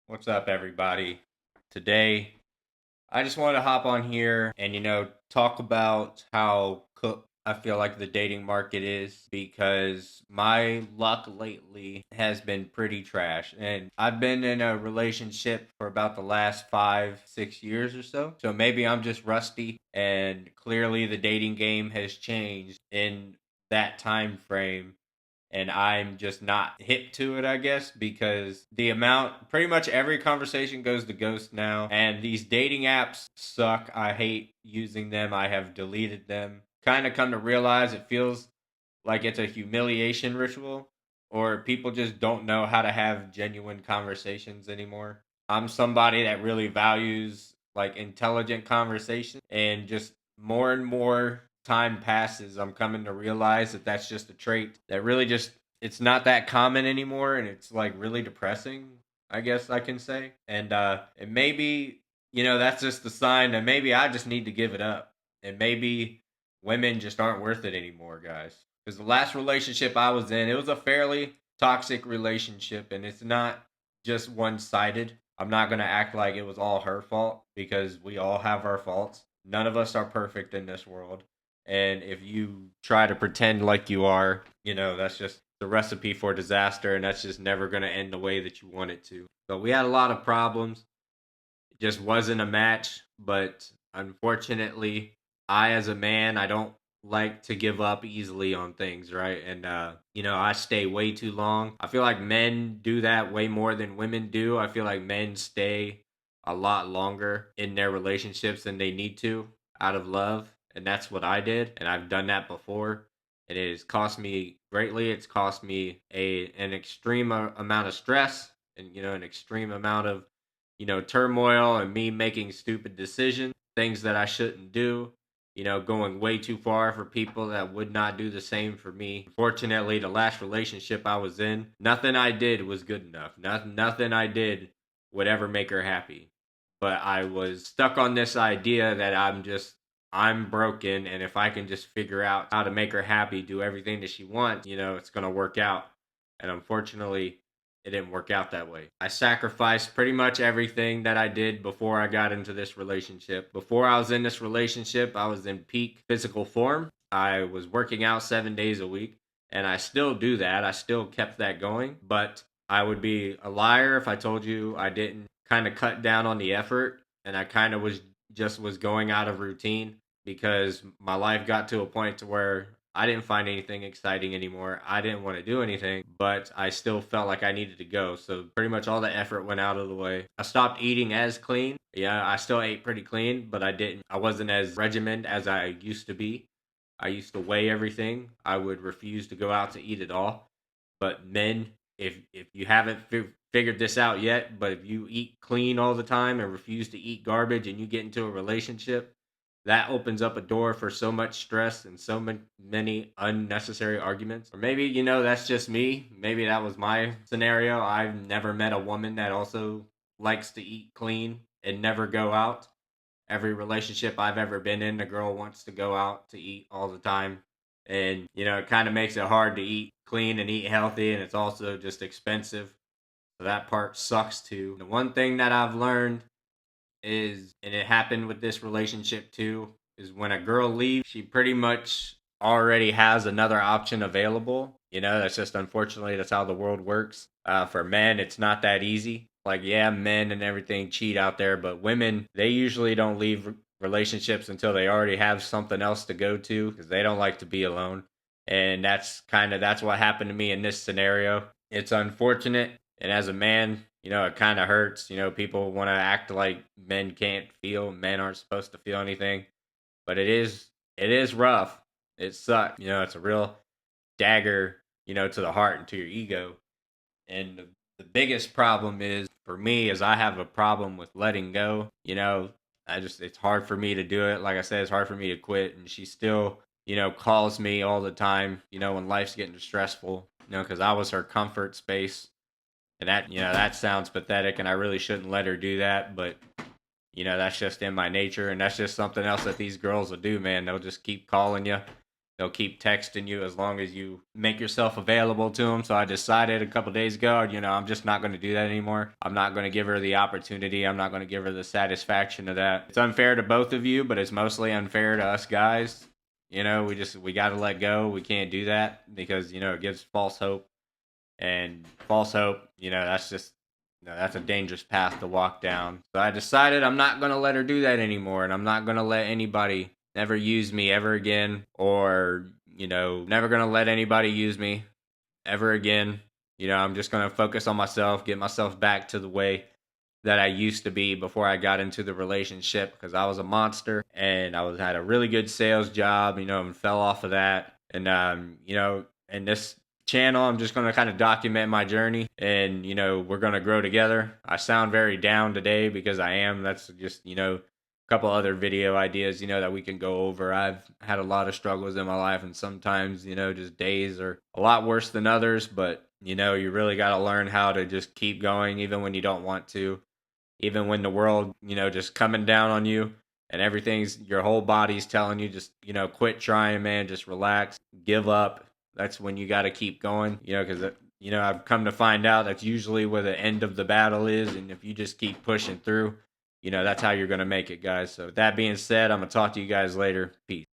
What's up, everybody? Today, I just wanted to hop on here and, talk about how cooked I feel like the dating market is because my luck lately has been pretty trash. And I've been in a relationship for about the last 5, 6 years or so. So maybe I'm just rusty, and clearly the dating game has changed in that time frame and I'm just not hip to it, I guess, because the amount, pretty much every conversation goes to ghost now, and these dating apps suck. I hate using them. I have deleted them. Kind of come to realize it feels like it's a humiliation ritual, or people just don't know how to have genuine conversations anymore. I'm somebody that really values like intelligent conversation, and just more and more time passes, I'm coming to realize that that's just a trait that really just it's not that common anymore, and it's like really depressing, I guess I can say. And maybe that's just the sign that maybe I just need to give it up, and maybe women just aren't worth it anymore, guys. Because the last relationship I was in, it was a fairly toxic relationship, and it's not just one sided. I'm not going to act like it was all her fault because we all have our faults. None of us are perfect in this world. And if you try to pretend like you are, that's just the recipe for disaster, and that's just never going to end the way that you want it to. So we had a lot of problems. It just wasn't a match, but unfortunately, as a man, I don't like to give up easily on things, right? And I stay way too long. I feel like men do that way more than women do. I feel like men stay a lot longer in their relationships than they need to out of love, and that's what I did, and I've done that before. And it has cost me greatly. It's cost me an extreme amount of stress, and an extreme amount of turmoil, and me making stupid decisions, things that I shouldn't do, going way too far for people that would not do the same for me. Unfortunately, the last relationship I was in, nothing I did was good enough. Nothing I did would ever make her happy. But I was stuck on this idea that I'm broken, and if I can just figure out how to make her happy, do everything that she wants, it's going to work out. And unfortunately, it didn't work out that way. I sacrificed pretty much everything that I did before I got into this relationship. Before I was in this relationship, I was in peak physical form. I was working out 7 days a week, and I still do that. I still kept that going, but I would be a liar if I told you I didn't kind of cut down on the effort, and I kind of was going out of routine because my life got to a point to where I didn't find anything exciting anymore. I didn't want to do anything, but I still felt like I needed to go. So pretty much all the effort went out of the way. I stopped eating as clean. Yeah, I still ate pretty clean, but I wasn't as regimented as I used to be. I used to weigh everything. I would refuse to go out to eat at all. But men, if you haven't figured this out yet, but if you eat clean all the time and refuse to eat garbage and you get into a relationship, that opens up a door for so much stress and so many unnecessary arguments. Or maybe, that's just me. Maybe that was my scenario. I've never met a woman that also likes to eat clean and never go out. Every relationship I've ever been in, the girl wants to go out to eat all the time. And, it kind of makes it hard to eat clean and eat healthy. And it's also just expensive. So that part sucks too. The one thing that I've learned is, and it happened with this relationship too, is when a girl leaves, she pretty much already has another option available. That's just unfortunately that's how the world works. For men, it's not that easy. Like, yeah, men and everything cheat out there, but women, they usually don't leave relationships until they already have something else to go to because they don't like to be alone. And that's what happened to me in this scenario. It's unfortunate, and as a man, it kind of hurts. People want to act like men can't feel, men aren't supposed to feel anything, but it is rough. It sucks. It's a real dagger, to the heart and to your ego. And the biggest problem is for me is I have a problem with letting go. It's hard for me to do it. Like I said, it's hard for me to quit. And she still, calls me all the time, when life's getting stressful, because I was her comfort space. And that sounds pathetic, and I really shouldn't let her do that. But, that's just in my nature. And that's just something else that these girls will do, man. They'll just keep calling you. they'll keep texting you as long as you make yourself available to them. So I decided a couple days ago, I'm just not going to do that anymore. I'm not going to give her the opportunity. I'm not going to give her the satisfaction of that. It's unfair to both of you, but it's mostly unfair to us guys. We got to let go. We can't do that because, it gives false hope. And false hope, that's just, that's a dangerous path to walk down. So I decided I'm not going to let her do that anymore. And I'm not going to let anybody ever use me ever again. Or, never going to let anybody use me ever again. I'm just going to focus on myself, get myself back to the way that I used to be before I got into the relationship, because I was a monster and had a really good sales job, and fell off of that. And, and this channel, I'm just going to kind of document my journey, and, we're going to grow together. I sound very down today because I am. That's just, a couple other video ideas, that we can go over. I've had a lot of struggles in my life, and sometimes, just days are a lot worse than others, but you really got to learn how to just keep going even when you don't want to, even when the world, just coming down on you and your whole body's telling you just, quit trying, man, just relax, give up. That's when you got to keep going, because, I've come to find out that's usually where the end of the battle is. And if you just keep pushing through, that's how you're going to make it, guys. So with that being said, I'm going to talk to you guys later. Peace.